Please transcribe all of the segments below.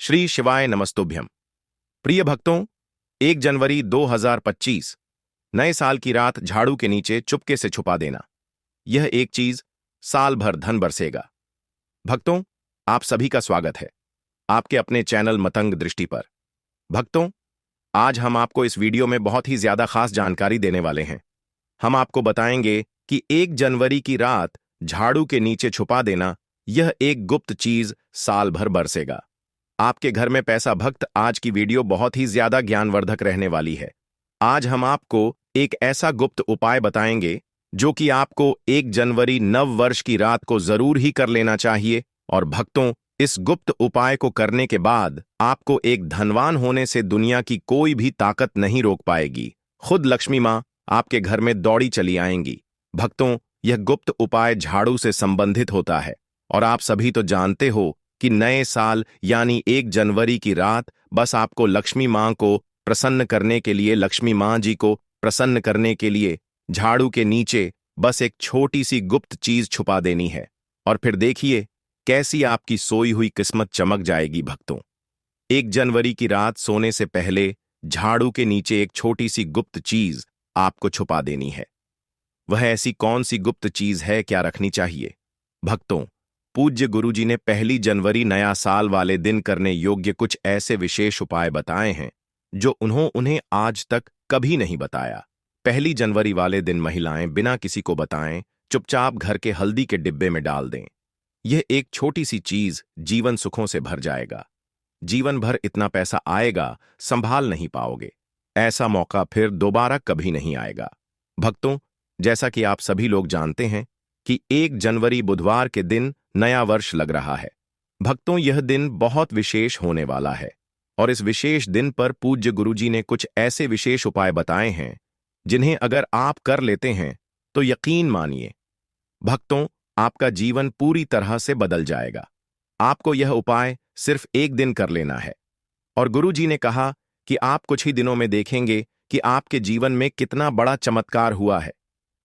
श्री शिवाय नमस्तुभ्यम। प्रिय भक्तों, 1 जनवरी 2025 नए साल की रात झाड़ू के नीचे चुपके से छुपा देना, यह एक चीज साल भर धन बरसेगा। भक्तों, आप सभी का स्वागत है आपके अपने चैनल मतंग दृष्टि पर। भक्तों, आज हम आपको इस वीडियो में बहुत ही ज्यादा खास जानकारी देने वाले हैं। हम आपको बताएंगे कि 1 जनवरी की रात झाड़ू के नीचे छुपा देना, यह एक गुप्त चीज साल भर बरसेगा। आपके घर में पैसा भक्त, आज की वीडियो बहुत ही ज्यादा ज्ञानवर्धक रहने वाली है। आज हम आपको एक ऐसा गुप्त उपाय बताएंगे जो कि आपको 1 जनवरी नव वर्ष की रात को जरूर ही कर लेना चाहिए। और भक्तों, इस गुप्त उपाय को करने के बाद आपको एक धनवान होने से दुनिया की कोई भी ताकत नहीं रोक पाएगी। खुद लक्ष्मी मां आपके घर में दौड़ी चली आएंगी। भक्तों, यह गुप्त उपाय झाड़ू से संबंधित होता है और आप सभी तो जानते हो कि नए साल यानी 1 जनवरी की रात बस आपको लक्ष्मी मां को प्रसन्न करने के लिए, लक्ष्मी मां जी को प्रसन्न करने के लिए झाड़ू के नीचे बस एक छोटी सी गुप्त चीज छुपा देनी है और फिर देखिए कैसी आपकी सोई हुई किस्मत चमक जाएगी। भक्तों, 1 जनवरी की रात सोने से पहले झाड़ू के नीचे एक छोटी सी गुप्त चीज आपको छुपा देनी है। वह ऐसी कौन सी गुप्त चीज है, क्या रखनी चाहिए? भक्तों, पूज्य गुरुजी ने 1 जनवरी नया साल वाले दिन करने योग्य कुछ ऐसे विशेष उपाय बताए हैं जो उन्हें आज तक कभी नहीं बताया। 1 जनवरी वाले दिन महिलाएं बिना किसी को बताएं चुपचाप घर के हल्दी के डिब्बे में डाल दें। यह एक छोटी सी चीज जीवन सुखों से भर जाएगा। जीवन भर इतना पैसा आएगा, संभाल नहीं पाओगे। ऐसा मौका फिर दोबारा कभी नहीं आएगा। भक्तों, जैसा कि आप सभी लोग जानते हैं कि 1 जनवरी बुधवार के दिन नया वर्ष लग रहा है। भक्तों, यह दिन बहुत विशेष होने वाला है और इस विशेष दिन पर पूज्य गुरुजी ने कुछ ऐसे विशेष उपाय बताए हैं जिन्हें अगर आप कर लेते हैं तो यकीन मानिए भक्तों, आपका जीवन पूरी तरह से बदल जाएगा। आपको यह उपाय सिर्फ एक दिन कर लेना है और गुरुजी ने कहा कि आप कुछ ही दिनों में देखेंगे कि आपके जीवन में कितना बड़ा चमत्कार हुआ है।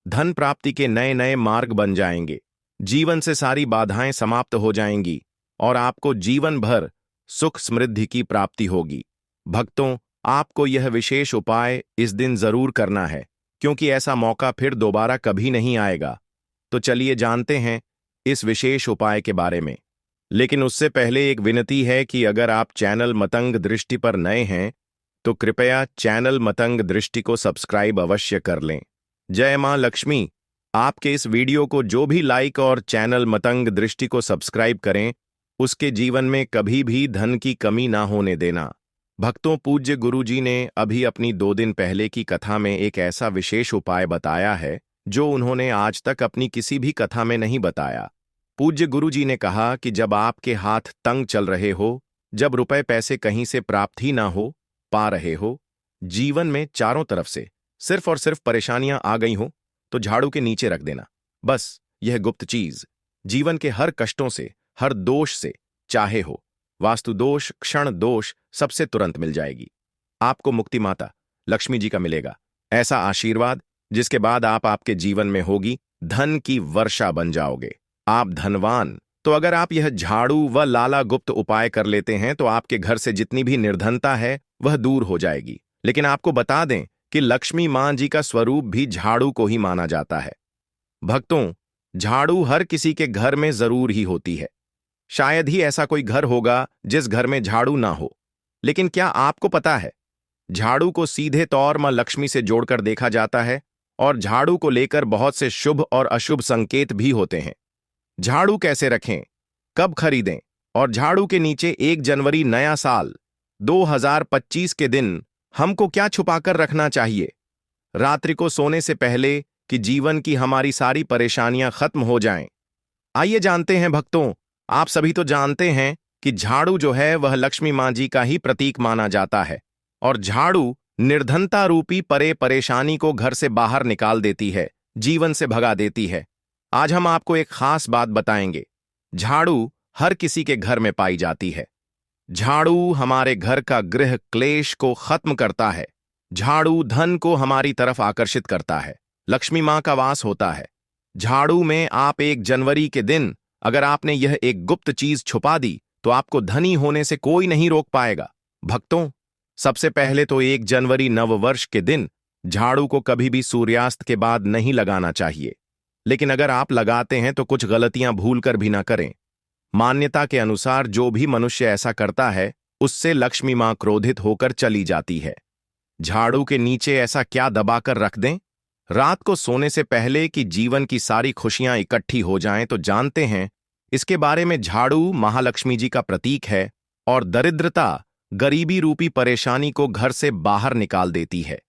धन प्राप्ति के नए नए मार्ग बन जाएंगे, जीवन से सारी बाधाएं समाप्त हो जाएंगी और आपको जीवन भर सुख समृद्धि की प्राप्ति होगी। भक्तों, आपको यह विशेष उपाय इस दिन जरूर करना है क्योंकि ऐसा मौका फिर दोबारा कभी नहीं आएगा। तो चलिए जानते हैं इस विशेष उपाय के बारे में। लेकिन उससे पहले एक विनती है कि अगर आप चैनल मतंग दृष्टि पर नए हैं तो कृपया चैनल मतंग दृष्टि को सब्सक्राइब अवश्य कर लें। जय मां लक्ष्मी। आपके इस वीडियो को जो भी लाइक और चैनल मतंग दृष्टि को सब्सक्राइब करें, उसके जीवन में कभी भी धन की कमी ना होने देना। भक्तों, पूज्य गुरुजी ने अभी अपनी 2 दिन पहले की कथा में एक ऐसा विशेष उपाय बताया है जो उन्होंने आज तक अपनी किसी भी कथा में नहीं बताया। पूज्य गुरुजी ने कहा कि जब आपके हाथ तंग चल रहे हो, जब रुपए पैसे कहीं से प्राप्त ही ना हो पा रहे हो, जीवन में चारों तरफ से सिर्फ और सिर्फ परेशानियां आ गई हो, तो झाड़ू के नीचे रख देना। बस यह गुप्त चीज जीवन के हर कष्टों से, हर दोष से, चाहे हो वास्तु दोष, क्षण दोष, सबसे तुरंत मिल जाएगी। आपको मुक्ति माता लक्ष्मी जी का मिलेगा ऐसा आशीर्वाद जिसके बाद आपके जीवन में होगी धन की वर्षा बन जाओगे, आप धनवान। तो अगर आप यह झाड़ू व लाला गुप्त उपाय कर लेते हैं तो आपके घर से जितनी भी निर्धनता है वह दूर हो जाएगी। लेकिन आपको बता दें कि लक्ष्मी मां जी का स्वरूप भी झाड़ू को ही माना जाता है। भक्तों, झाड़ू हर किसी के घर में जरूर ही होती है। शायद ही ऐसा कोई घर होगा जिस घर में झाड़ू ना हो। लेकिन क्या आपको पता है, झाड़ू को सीधे तौर मां लक्ष्मी से जोड़कर देखा जाता है और झाड़ू को लेकर बहुत से शुभ और अशुभ संकेत भी होते हैं। झाड़ू कैसे रखें, कब खरीदें और झाड़ू के नीचे 1 जनवरी नया साल 2025 के दिन हमको क्या छुपाकर रखना चाहिए रात्रि को सोने से पहले कि जीवन की हमारी सारी परेशानियां खत्म हो जाएं। आइए जानते हैं भक्तों, आप सभी तो जानते हैं कि झाड़ू जो है वह लक्ष्मी मां जी का ही प्रतीक माना जाता है और झाड़ू निर्धनता रूपी परेशानी को घर से बाहर निकाल देती है, जीवन से भगा देती है। आज हम आपको एक खास बात बताएंगे। झाड़ू हर किसी के घर में पाई जाती है। झाड़ू हमारे घर का गृह क्लेश को खत्म करता है। झाड़ू धन को हमारी तरफ आकर्षित करता है, लक्ष्मी मां का वास होता है। झाड़ू में आप 1 जनवरी के दिन अगर आपने यह एक गुप्त चीज छुपा दी तो आपको धनी होने से कोई नहीं रोक पाएगा। भक्तों, सबसे पहले तो 1 जनवरी नववर्ष के दिन झाड़ू को कभी भी सूर्यास्त के बाद नहीं लगाना चाहिए। लेकिन अगर आप लगाते हैं तो कुछ गलतियां भूलकर भी ना करें। मान्यता के अनुसार जो भी मनुष्य ऐसा करता है उससे लक्ष्मी मां क्रोधित होकर चली जाती है। झाड़ू के नीचे ऐसा क्या दबाकर रख दें रात को सोने से पहले कि जीवन की सारी खुशियां इकट्ठी हो जाएं? तो जानते हैं इसके बारे में। झाड़ू महालक्ष्मी जी का प्रतीक है और दरिद्रता, गरीबी रूपी परेशानी को घर से बाहर निकाल देती है,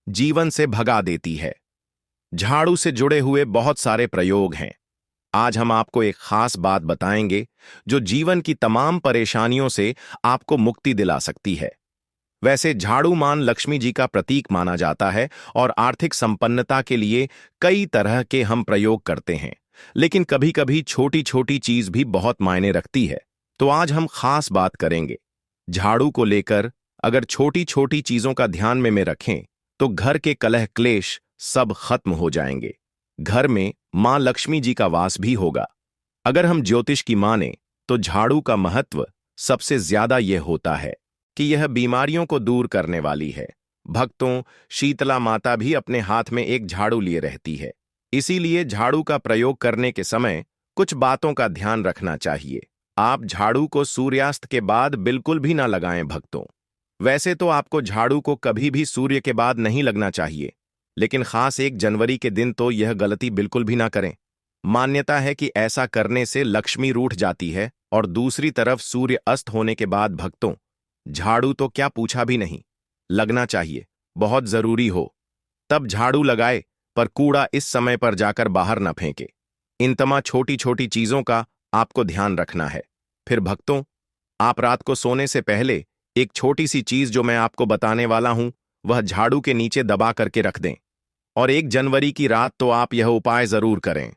जीवन से भगा देती है। झाड़ू से जुड़े हुए बहुत सारे प्रयोग हैं। आज हम आपको एक खास बात बताएंगे जो जीवन की तमाम परेशानियों से आपको मुक्ति दिला सकती है। वैसे झाड़ू मान लक्ष्मी जी का प्रतीक माना जाता है और आर्थिक संपन्नता के लिए कई तरह के हम प्रयोग करते हैं, लेकिन कभी कभी छोटी छोटी चीज भी बहुत मायने रखती है। तो आज हम खास बात करेंगे झाड़ू को लेकर। अगर छोटी छोटी चीजों का ध्यान में रखें तो घर के कलह क्लेश सब खत्म हो जाएंगे। घर में मां लक्ष्मी जी का वास भी होगा। अगर हम ज्योतिष की माने तो झाड़ू का महत्व सबसे ज्यादा यह होता है कि यह बीमारियों को दूर करने वाली है। भक्तों, शीतला माता भी अपने हाथ में एक झाड़ू लिए रहती है। इसीलिए झाड़ू का प्रयोग करने के समय कुछ बातों का ध्यान रखना चाहिए। आप झाड़ू को सूर्यास्त के बाद बिल्कुल भी ना लगाएं भक्तों। वैसे तो आपको झाड़ू को कभी भी सूर्य के बाद नहीं लगना चाहिए, लेकिन खास 1 जनवरी के दिन तो यह गलती बिल्कुल भी ना करें। मान्यता है कि ऐसा करने से लक्ष्मी रूठ जाती है। और दूसरी तरफ सूर्य अस्त होने के बाद भक्तों, झाड़ू तो क्या पूछा भी नहीं, लगना चाहिए। बहुत जरूरी हो तब झाड़ू लगाए, पर कूड़ा इस समय पर जाकर बाहर न फेंके। इन तमाम छोटी छोटी चीजों का आपको ध्यान रखना है। फिर भक्तों, आप रात को सोने से पहले एक छोटी सी चीज जो मैं आपको बताने वाला हूं वह झाड़ू के नीचे दबा करके रख दें। और 1 जनवरी की रात तो आप यह उपाय जरूर करें।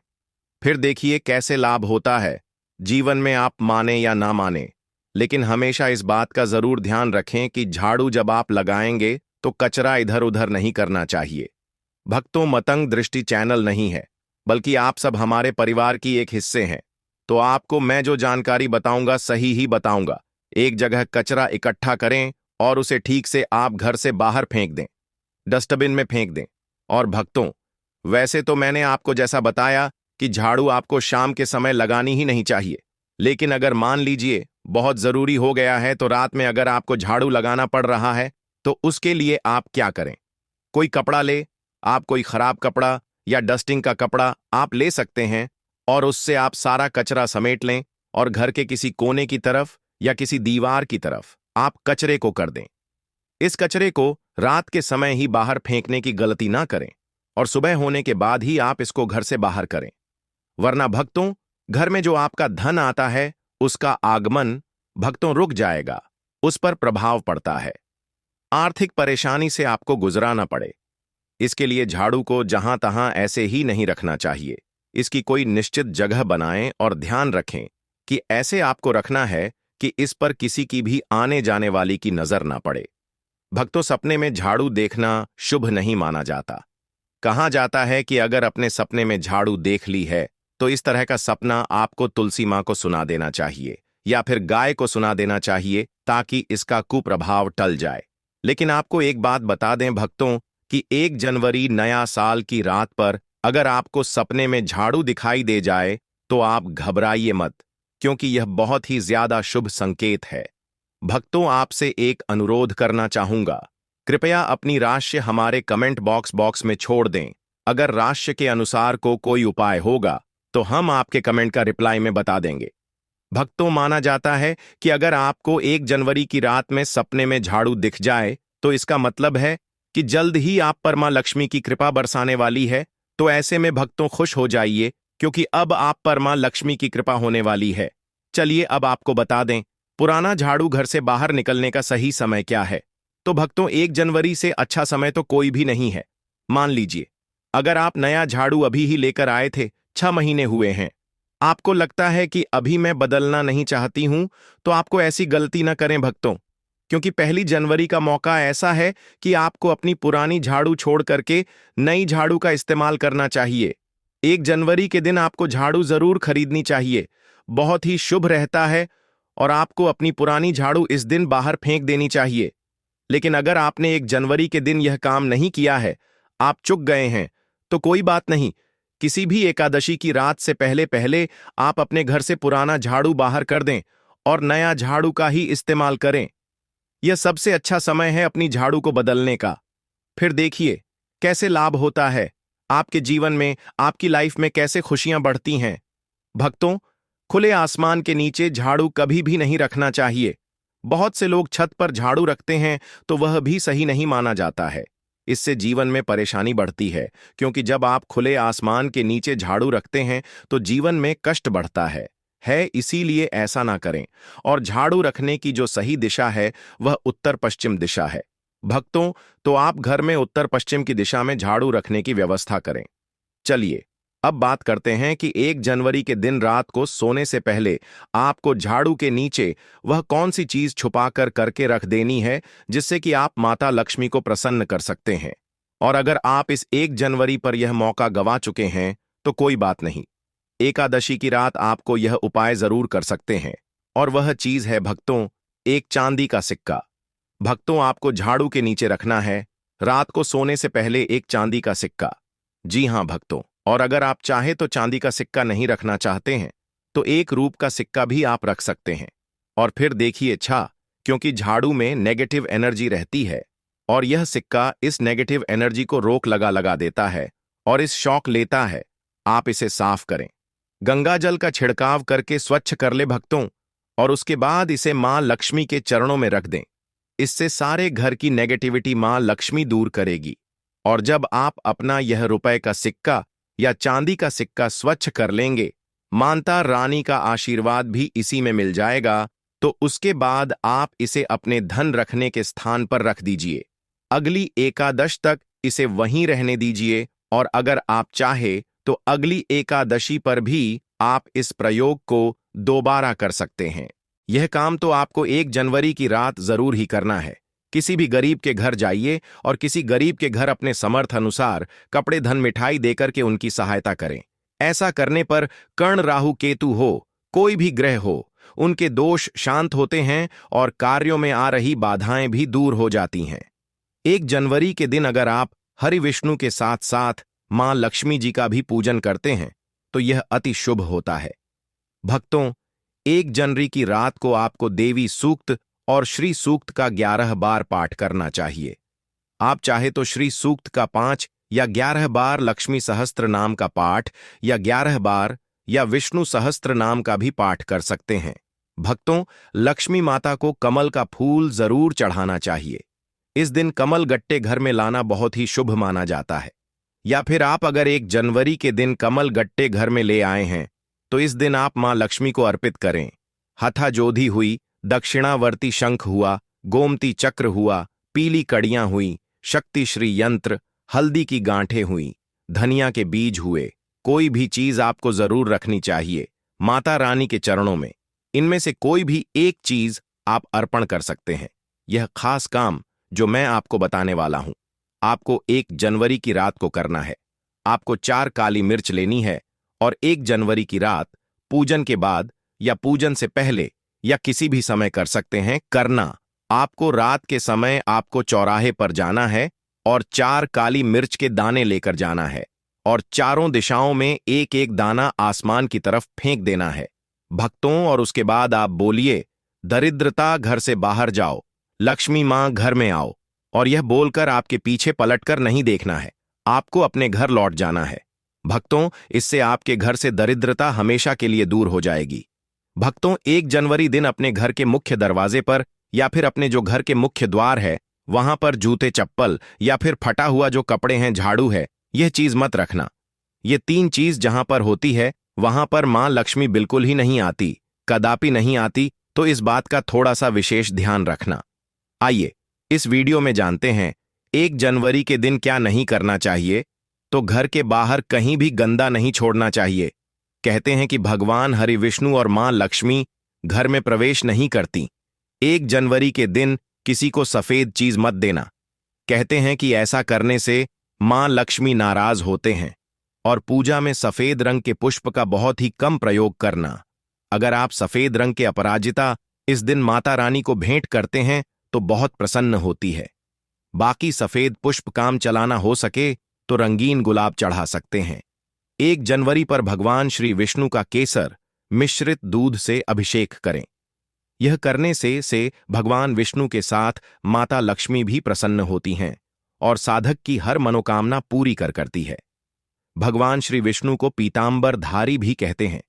फिर देखिए कैसे लाभ होता है। जीवन में आप माने या ना माने, लेकिन हमेशा इस बात का जरूर ध्यान रखें कि झाड़ू जब आप लगाएंगे तो कचरा इधर उधर नहीं करना चाहिए। भक्तों, मतंग दृष्टि चैनल नहीं है, बल्कि आप सब हमारे परिवार की एक हिस्से हैं। तो आपको मैं जो जानकारी बताऊंगा सही ही बताऊंगा। एक जगह कचरा इकट्ठा करें और उसे ठीक से आप घर से बाहर फेंक दें, डस्टबिन में फेंक दें। और भक्तों, वैसे तो मैंने आपको जैसा बताया कि झाड़ू आपको शाम के समय लगानी ही नहीं चाहिए, लेकिन अगर मान लीजिए बहुत जरूरी हो गया है तो रात में अगर आपको झाड़ू लगाना पड़ रहा है तो उसके लिए आप क्या करें? कोई कपड़ा ले, आप कोई खराब कपड़ा या डस्टिंग का कपड़ा आप ले सकते हैं और उससे आप सारा कचरा समेट लें और घर के किसी कोने की तरफ या किसी दीवार की तरफ आप कचरे को कर दें। इस कचरे को रात के समय ही बाहर फेंकने की गलती ना करें और सुबह होने के बाद ही आप इसको घर से बाहर करें, वरना भक्तों, घर में जो आपका धन आता है उसका आगमन भक्तों रुक जाएगा, उस पर प्रभाव पड़ता है। आर्थिक परेशानी से आपको गुजराना पड़े। इसके लिए झाड़ू को जहां तहां ऐसे ही नहीं रखना चाहिए। इसकी कोई निश्चित जगह बनाएं और ध्यान रखें कि ऐसे आपको रखना है कि इस पर किसी की भी आने जाने वाली की नजर ना पड़े। भक्तों, सपने में झाड़ू देखना शुभ नहीं माना जाता। कहा जाता है कि अगर अपने सपने में झाड़ू देख ली है तो इस तरह का सपना आपको तुलसी मां को सुना देना चाहिए या फिर गाय को सुना देना चाहिए ताकि इसका कुप्रभाव टल जाए। लेकिन आपको एक बात बता दें भक्तों कि 1 जनवरी नया साल की रात पर अगर आपको सपने में झाड़ू दिखाई दे जाए तो आप घबराइए मत, क्योंकि यह बहुत ही ज्यादा शुभ संकेत है। भक्तों, आपसे एक अनुरोध करना चाहूंगा, कृपया अपनी राशि हमारे कमेंट बॉक्स में छोड़ दें। अगर राशि के अनुसार को कोई उपाय होगा तो हम आपके कमेंट का रिप्लाई में बता देंगे। भक्तों, माना जाता है कि अगर आपको 1 जनवरी की रात में सपने में झाड़ू दिख जाए तो इसका मतलब है कि जल्द ही आप पर मां लक्ष्मी की कृपा बरसाने वाली है। तो ऐसे में भक्तों खुश हो जाइए, क्योंकि अब आप पर मां लक्ष्मी की कृपा होने वाली है। चलिए अब आपको बता दें पुराना झाड़ू घर से बाहर निकलने का सही समय क्या है। तो भक्तों, 1 जनवरी से अच्छा समय तो कोई भी नहीं है। मान लीजिए अगर आप नया झाड़ू अभी ही लेकर आए थे, 6 महीने हुए हैं, आपको लगता है कि अभी मैं बदलना नहीं चाहती हूं, तो आपको ऐसी गलती न करें भक्तों, क्योंकि 1 जनवरी का मौका ऐसा है कि आपको अपनी पुरानी झाड़ू छोड़ करके नई झाड़ू का इस्तेमाल करना चाहिए। 1 जनवरी के दिन आपको झाड़ू जरूर खरीदनी चाहिए, बहुत ही शुभ रहता है और आपको अपनी पुरानी झाड़ू इस दिन बाहर फेंक देनी चाहिए। लेकिन अगर आपने 1 जनवरी के दिन यह काम नहीं किया है, आप चूक गए हैं, तो कोई बात नहीं। किसी भी एकादशी की रात से पहले पहले आप अपने घर से पुराना झाड़ू बाहर कर दें और नया झाड़ू का ही इस्तेमाल करें। यह सबसे अच्छा समय है अपनी झाड़ू को बदलने का। फिर देखिए कैसे लाभ होता है आपके जीवन में, आपकी लाइफ में कैसे खुशियां बढ़ती हैं। भक्तों, खुले आसमान के नीचे झाड़ू कभी भी नहीं रखना चाहिए। बहुत से लोग छत पर झाड़ू रखते हैं तो वह भी सही नहीं माना जाता है। इससे जीवन में परेशानी बढ़ती है, क्योंकि जब आप खुले आसमान के नीचे झाड़ू रखते हैं तो जीवन में कष्ट बढ़ता है। इसीलिए ऐसा ना करें। और झाड़ू रखने की जो सही दिशा है वह उत्तर पश्चिम दिशा है। भक्तों, तो आप घर में उत्तर पश्चिम की दिशा में झाड़ू रखने की व्यवस्था करें। चलिए अब बात करते हैं कि 1 जनवरी के दिन रात को सोने से पहले आपको झाड़ू के नीचे वह कौन सी चीज छुपाकर करके रख देनी है जिससे कि आप माता लक्ष्मी को प्रसन्न कर सकते हैं। और अगर आप इस 1 जनवरी पर यह मौका गंवा चुके हैं तो कोई बात नहीं, एकादशी की रात आपको यह उपाय जरूर कर सकते हैं। और वह चीज है भक्तों, एक चांदी का सिक्का। भक्तों, आपको झाड़ू के नीचे रखना है रात को सोने से पहले एक चांदी का सिक्का। जी हां भक्तों, और अगर आप चाहे तो चांदी का सिक्का नहीं रखना चाहते हैं तो एक रूप का सिक्का भी आप रख सकते हैं। और फिर देखिए क्योंकि झाड़ू में नेगेटिव एनर्जी रहती है और यह सिक्का इस नेगेटिव एनर्जी को रोक लगा देता है और इस शॉक लेता है। आप इसे साफ करें, गंगा जल का छिड़काव करके स्वच्छ कर ले भक्तों, और उसके बाद इसे मां लक्ष्मी के चरणों में रख दें। इससे सारे घर की नेगेटिविटी मां लक्ष्मी दूर करेगी। और जब आप अपना यह रुपए का सिक्का या चांदी का सिक्का स्वच्छ कर लेंगे, माता रानी का आशीर्वाद भी इसी में मिल जाएगा। तो उसके बाद आप इसे अपने धन रखने के स्थान पर रख दीजिए। अगली एकादश तक इसे वहीं रहने दीजिए, और अगर आप चाहे तो अगली एकादशी पर भी आप इस प्रयोग को दोबारा कर सकते हैं। यह काम तो आपको 1 जनवरी की रात जरूर ही करना है। किसी भी गरीब के घर जाइए और किसी गरीब के घर अपने समर्थ अनुसार कपड़े, धन, मिठाई देकर के उनकी सहायता करें। ऐसा करने पर कर्ण, राहु, केतु हो, कोई भी ग्रह हो, उनके दोष शांत होते हैं और कार्यों में आ रही बाधाएं भी दूर हो जाती हैं। 1 जनवरी के दिन अगर आप हरि विष्णु के साथ साथ मां लक्ष्मी जी का भी पूजन करते हैं तो यह अति शुभ होता है। भक्तों, 1 जनवरी की रात को आपको देवी सूक्त और श्री सूक्त का 11 बार पाठ करना चाहिए। आप चाहे तो श्री सूक्त का 5 या 11 बार, लक्ष्मी सहस्त्र नाम का पाठ या 11 बार, या विष्णु सहस्त्र नाम का भी पाठ कर सकते हैं। भक्तों, लक्ष्मी माता को कमल का फूल जरूर चढ़ाना चाहिए। इस दिन कमल गट्टे घर में लाना बहुत ही शुभ माना जाता है। या फिर आप अगर 1 जनवरी के दिन कमल गट्टे घर में ले आए हैं तो इस दिन आप मां लक्ष्मी को अर्पित करें। हथा जोधी हुई, दक्षिणावर्ती शंख हुआ, गोमती चक्र हुआ, पीली कड़ियां हुई, शक्ति श्री यंत्र, हल्दी की गांठें हुई, धनिया के बीज हुए, कोई भी चीज आपको जरूर रखनी चाहिए माता रानी के चरणों में। इनमें से कोई भी एक चीज आप अर्पण कर सकते हैं। यह खास काम जो मैं आपको बताने वाला हूं, आपको 1 जनवरी की रात को करना है। आपको 4 काली मिर्च लेनी है और 1 जनवरी की रात पूजन के बाद या पूजन से पहले या किसी भी समय कर सकते हैं करना। आपको रात के समय आपको चौराहे पर जाना है और 4 काली मिर्च के दाने लेकर जाना है और चारों दिशाओं में एक एक दाना आसमान की तरफ फेंक देना है भक्तों। और उसके बाद आप बोलिए, दरिद्रता घर से बाहर जाओ, लक्ष्मी मां घर में आओ। और यह बोलकर आपके पीछे पलटकर नहीं देखना है, आपको अपने घर लौट जाना है भक्तों। इससे आपके घर से दरिद्रता हमेशा के लिए दूर हो जाएगी। भक्तों, 1 जनवरी दिन अपने घर के मुख्य दरवाजे पर या फिर अपने जो घर के मुख्य द्वार है वहां पर जूते, चप्पल या फिर फटा हुआ जो कपड़े हैं, झाड़ू है, यह चीज मत रखना। ये 3 चीज जहां पर होती है वहां पर मां लक्ष्मी बिल्कुल ही नहीं आती, कदापि नहीं आती। तो इस बात का थोड़ा सा विशेष ध्यान रखना। आइए इस वीडियो में जानते हैं 1 जनवरी के दिन क्या नहीं करना चाहिए। तो घर के बाहर कहीं भी गंदा नहीं छोड़ना चाहिए। कहते हैं कि भगवान हरि विष्णु और मां लक्ष्मी घर में प्रवेश नहीं करती। 1 जनवरी के दिन किसी को सफेद चीज मत देना। कहते हैं कि ऐसा करने से मां लक्ष्मी नाराज होते हैं। और पूजा में सफेद रंग के पुष्प का बहुत ही कम प्रयोग करना। अगर आप सफेद रंग के अपराजिता इस दिन माता रानी को भेंट करते हैं तो बहुत प्रसन्न होती है। बाकी सफेद पुष्प काम चलाना हो सके तो रंगीन गुलाब चढ़ा सकते हैं। 1 जनवरी पर भगवान श्री विष्णु का केसर मिश्रित दूध से अभिषेक करें। यह करने से भगवान विष्णु के साथ माता लक्ष्मी भी प्रसन्न होती हैं और साधक की हर मनोकामना पूरी करती है। भगवान श्री विष्णु को पीतांबर धारी भी कहते हैं,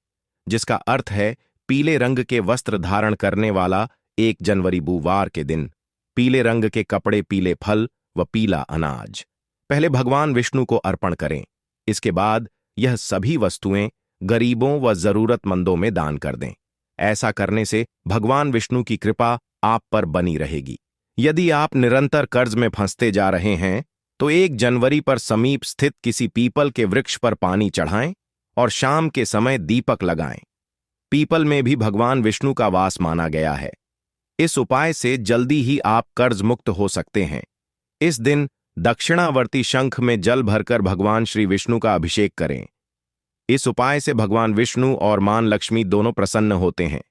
जिसका अर्थ है पीले रंग के वस्त्र धारण करने वाला। 1 जनवरी बुधवार के दिन पीले रंग के कपड़े, पीले फल व पीला अनाज पहले भगवान विष्णु को अर्पण करें। इसके बाद यह सभी वस्तुएं गरीबों व जरूरतमंदों में दान कर दें। ऐसा करने से भगवान विष्णु की कृपा आप पर बनी रहेगी। यदि आप निरंतर कर्ज में फंसते जा रहे हैं तो 1 जनवरी पर समीप स्थित किसी पीपल के वृक्ष पर पानी चढ़ाएं और शाम के समय दीपक लगाएं। पीपल में भी भगवान विष्णु का वास माना गया है। इस उपाय से जल्दी ही आप कर्ज मुक्त हो सकते हैं। इस दिन दक्षिणावर्ती शंख में जल भरकर भगवान श्री विष्णु का अभिषेक करें। इस उपाय से भगवान विष्णु और मां लक्ष्मी दोनों प्रसन्न होते हैं।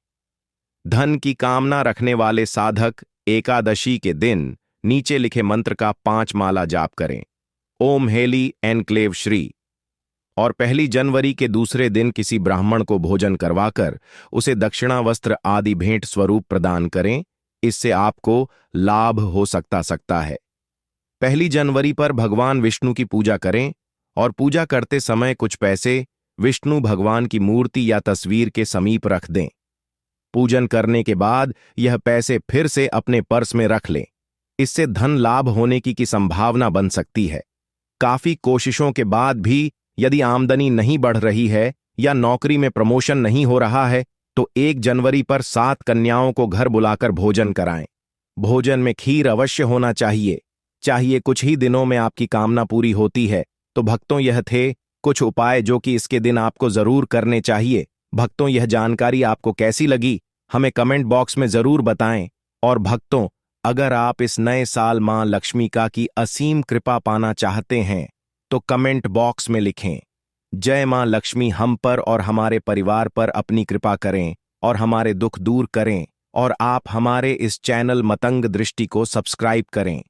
धन की कामना रखने वाले साधक एकादशी के दिन नीचे लिखे मंत्र का 5 माला जाप करें। ओम हेली एनक्लेव श्री। और 1 जनवरी के दूसरे दिन किसी ब्राह्मण को भोजन करवाकर उसे दक्षिणा, वस्त्र आदि भेंट स्वरूप प्रदान करें। इससे आपको लाभ हो सकता है। 1 जनवरी पर भगवान विष्णु की पूजा करें और पूजा करते समय कुछ पैसे विष्णु भगवान की मूर्ति या तस्वीर के समीप रख दें। पूजन करने के बाद यह पैसे फिर से अपने पर्स में रख लें। इससे धन लाभ होने की संभावना बन सकती है। काफी कोशिशों के बाद भी यदि आमदनी नहीं बढ़ रही है या नौकरी में प्रमोशन नहीं हो रहा है तो 1 जनवरी पर 7 कन्याओं को घर बुलाकर भोजन कराएं। भोजन में खीर अवश्य होना चाहिए। कुछ ही दिनों में आपकी कामना पूरी होती है। तो भक्तों, यह थे कुछ उपाय जो कि इसके दिन आपको जरूर करने चाहिए। भक्तों, यह जानकारी आपको कैसी लगी हमें कमेंट बॉक्स में जरूर बताएं। और भक्तों, अगर आप इस नए साल मां लक्ष्मी का की असीम कृपा पाना चाहते हैं तो कमेंट बॉक्स में लिखें, जय मां लक्ष्मी हम पर और हमारे परिवार पर अपनी कृपा करें और हमारे दुख दूर करें। और आप हमारे इस चैनल मतंग दृष्टि को सब्सक्राइब करें।